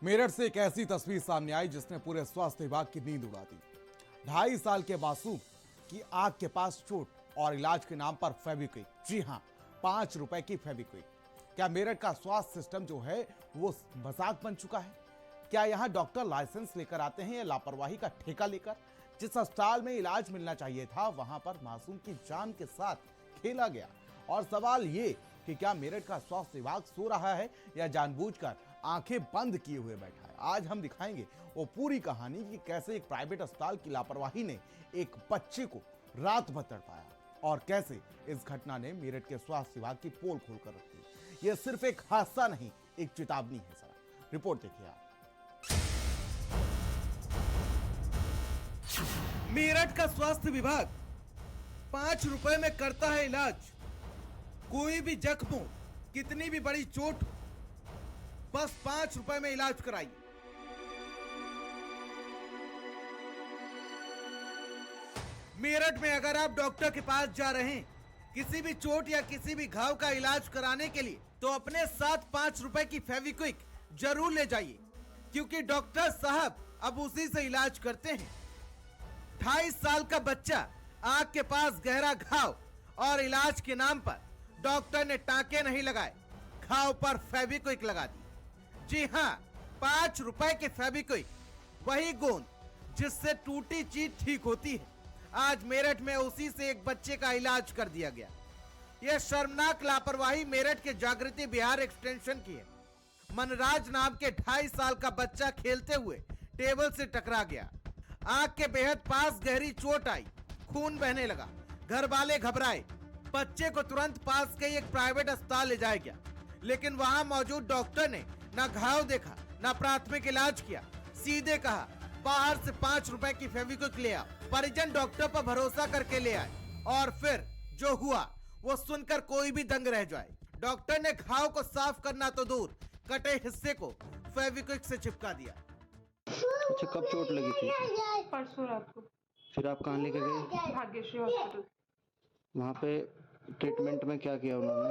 मेरठ से एक ऐसी तस्वीर सामने आई जिसने पूरे स्वास्थ्य विभाग की नींद उड़ा दी। 2.5 साल के मासूम की आंख के पास चोट और इलाज के नाम पर फेविक्विक। जी हां, 5 रुपए की फेविक्विक। क्या मेरठ का स्वास्थ्य सिस्टम जो है वो मजाक बन चुका है? क्या यहां डॉक्टर लाइसेंस लेकर आते हैं या लापरवाही का ठेका लेकर? जिस अस्पताल में इलाज मिलना चाहिए था वहां पर मासूम की जान के साथ खेला गया। और सवाल ये कि क्या मेरठ का स्वास्थ्य विभाग सो रहा है या जानबूझकर आंखें बंद किए हुए बैठा है? आज हम दिखाएंगे वो पूरी कहानी कि कैसे एक प्राइवेट अस्पताल की लापरवाही ने एक बच्चे को रात भर तड़पाया और कैसे इस घटना ने मेरठ के स्वास्थ्य विभाग की पोल खोलकर रख दी। यह सिर्फ एक हादसा नहीं, एक चेतावनी है। जरा रिपोर्ट देखिए आप। मेरठ का स्वास्थ्य विभाग 5 रुपए में करता है इलाज। कोई भी जख्म हो, कितनी भी बड़ी चोट हो, बस 5 रुपए में इलाज कराइए। मेरठ में अगर आप डॉक्टर के पास जा रहे हैं किसी भी चोट या किसी भी घाव का इलाज कराने के लिए, तो अपने साथ 5 रुपए की फेविक्विक जरूर ले जाइए, क्योंकि डॉक्टर साहब अब उसी से इलाज करते हैं। 2.5 साल का बच्चा, आंख के पास गहरा घाव और इलाज के नाम पर डॉक्टर ने टांके नहीं लगाए, घाव पर फेविक्विक लगा दी। जी हां, 5 रुपए के फेविक्विक, वही गोंद जिससे टूटी चीज ठीक होती है। आज मेरठ में उसी से एक बच्चे का इलाज कर दिया गया। यह शर्मनाक लापरवाही मेरठ के जागृति बिहार एक्सटेंशन की है। मनराज नाम के 2.5 साल का बच्चा खेलते हुए टेबल से टकरा गया। आंख के बेहद पास गहरी चोट आई, खून बहने लगा। घर वाले घबराए, बच्चे को तुरंत पास के एक प्राइवेट अस्पताल ले जाया गया, लेकिन वहां मौजूद डॉक्टर ने न घाव देखा न प्राथमिक इलाज किया। सीधे कहा बाहर से 5 रुपए की फेविक्विक ले आओ। परिजन डॉक्टर पर भरोसा करके ले आए और फिर जो हुआ वो सुनकर कोई भी दंग रह जाए। डॉक्टर ने घाव को साफ करना तो दूर, कटे हिस्से को फेविक्विक से चिपका दिया। अच्छा, कब चोट लगी थी? परसों रात को। फिर आप कहाँ लेके गए? भाग्यश्री हॉस्पिटल। वहाँ पे ट्रीटमेंट में क्या किया उन्होंने?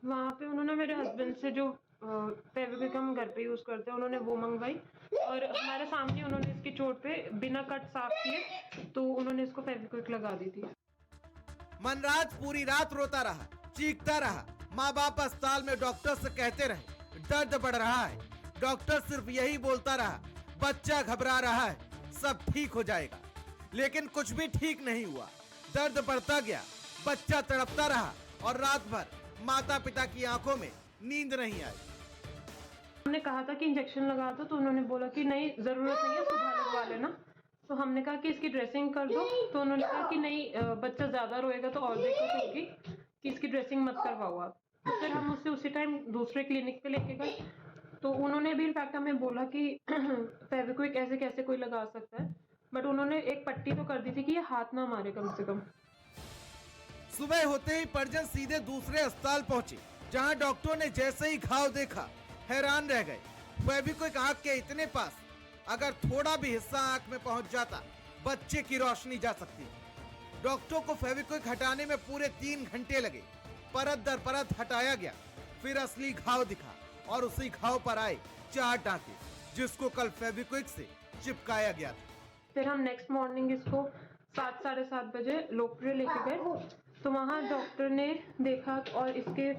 वहाँ पे उन्होंने मेरे हस्बैंड से जो फेविक्विक हम घर पे यूज करते हैं उन्होंने वो मंगवाई, और हमारे सामने उन्होंने इसकी चोट पे बिना कट साफ किए तो उन्होंने इसको फेविक्विक लगा दी थी। मनराज पूरी रात रोता रहा, चीखता रहा। माँ बाप अस्पताल में डॉक्टर से कहते रहे दर्द बढ़ रहा है। डॉक्टर सिर्फ यही बोलता रहा, बच्चा घबरा रहा है, सब ठीक हो जाएगा। लेकिन कुछ भी ठीक नहीं हुआ। दर्द बढ़ता गया, बच्चा तड़पता रहा और रात भर माता पिता की आंखों में नींद नहीं आई। हमने कहा था कि इंजेक्शन लगा दो, तो उन्होंने बोला कि नहीं, जरूरत नहीं है, सुबह लगवा लेना। तो हमने कहा कि इसकी ड्रेसिंग कर दो, तो उन्होंने कहा कि नहीं, बच्चा ज्यादा रोएगा तो और दिक्कत होगी, कि इसकी ड्रेसिंग मत करवाओ आप। तो फिर हम उससे उसी टाइम दूसरे क्लिनिक पे लेके गए, तो उन्होंने भी इनफैक्ट हमें बोला कि फेविक्विक ऐसे कैसे कोई लगा सकता है, बट उन्होंने एक पट्टी तो कर दी थी कि ये हाथ ना मारे कम से कम। सुबह होते ही परिजन सीधे दूसरे अस्पताल पहुंचे, जहां डॉक्टर ने जैसे ही घाव देखा हैरान रह गए। फेविक्विक आंख के इतने पास, अगर थोड़ा भी हिस्सा आंख में पहुंच जाता बच्चे की रोशनी जा सकती है। डॉक्टर को फेविक्विक हटाने में पूरे 3 घंटे लगे। परत दर परत हटाया गया, फिर असली घाव दिखा और उसी घाव पर आए 4 टांके, जिसको कल फेविक्विक से चिपकाया गया था। फिर हम नेक्स्ट मॉर्निंग इसको 7 साढ़े 7 बजे लोकप्रिय लेके गए, तो वहाँ डॉक्टर ने देखा और इसके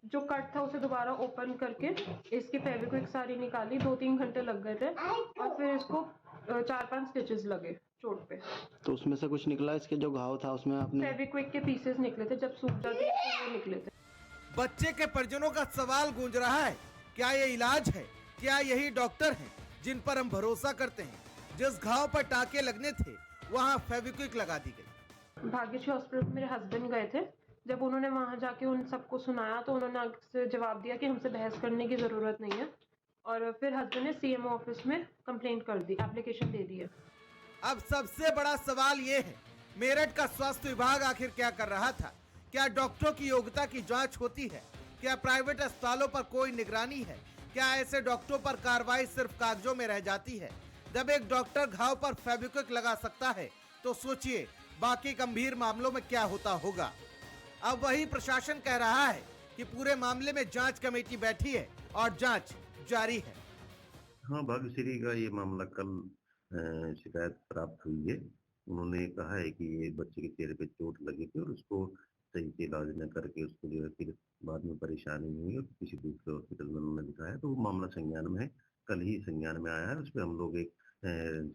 जो कट था उसे दोबारा ओपन करके इसकी फेविक्विक सारी निकाली। 2-3 घंटे लग गए थे और फिर इसको 4-5 स्टिचेस लगे चोट पे। तो उसमें से कुछ निकला? इसके जो घाव था उसमें आपने फेविक्विक के पीसेस निकले थे, जब सूख जाते थे वो निकले थे। बच्चे के परिजनों का सवाल गूंज रहा है, क्या ये इलाज है? क्या यही डॉक्टर हैं जिन पर हम भरोसा करते हैं? जिस घाव पर टाके लगने थे वहाँ फेविक्विक लगा दी गई। भाग्यश्री हॉस्पिटल मेरे हस्बैंड गए थे, जब उन्होंने वहां जाके उन सबको सुनाया तो उन्होंने आगे जवाब दिया कि हमसे बहस करने की जरूरत नहीं है, और फिर हस्बैंड ने सीएमओ ऑफिस में कंप्लेंट कर दी, एप्लीकेशन दे दी है। अब सबसे बड़ा सवाल ये है, मेरठ का स्वास्थ्य विभाग आखिर क्या कर रहा था? क्या डॉक्टरों की योग्यता की जांच होती है? क्या प्राइवेट अस्पतालों पर कोई निगरानी है? क्या ऐसे डॉक्टरों पर कार्रवाई सिर्फ कागजों में रह जाती है? जब एक डॉक्टर घाव पर फेविक्विक लगा सकता है तो सोचिए बाकी गंभीर मामलों में क्या होता होगा। अब वही प्रशासन कह रहा है कि पूरे मामले में जांच कमेटी बैठी है और जांच जारी है। हाँ, भाग्यश्री का ये मामला कल शिकायत प्राप्त हुई है। उन्होंने कहा है कि ये बच्चे के चेहरे पे चोट लगी थी और उसको सही से इलाज न करके उसको जो है फिर बाद में परेशानी हुई और किसी दूसरे हॉस्पिटल में उन्होंने दिखाया, तो वो मामला संज्ञान में है। कल ही संज्ञान में आया है। उस पे हम लोग एक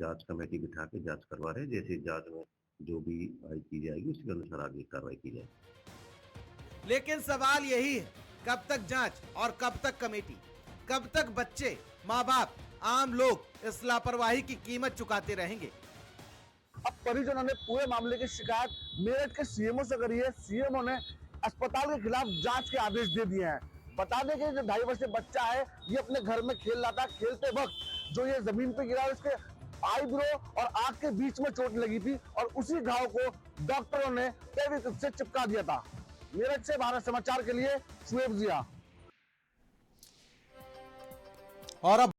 जांच कमेटी बिठा के जांच करवा रहे हैं। जैसे जांच में जो भी की जाएगी उसके अनुसार आगे कार्रवाई की जाएगी। लेकिन सवाल यही है, कब तक जांच और कब तक कमेटी, कब तक बच्चे, माँ बाप, आम लोग इस लापरवाही की कीमत चुकाते रहेंगे। अब परिजनों ने पूरे मामले की शिकायत मेरठ के सीएमओ से करी है। सीएमओ ने अस्पताल के खिलाफ जांच के आदेश दे दिए हैं। बता दें कि जो 2.5 वर्षीय बच्चा है, ये अपने घर में खेल रहा था। खेलते वक्त जो ये जमीन पे गिरा, उसके आईब्रो और आंख के बीच में चोट लगी थी और उसी घाव को डॉक्टरों ने फेविक्विक से चिपका दिया था। मेरठ से भारत समाचार के लिए शुएब जिया। और अब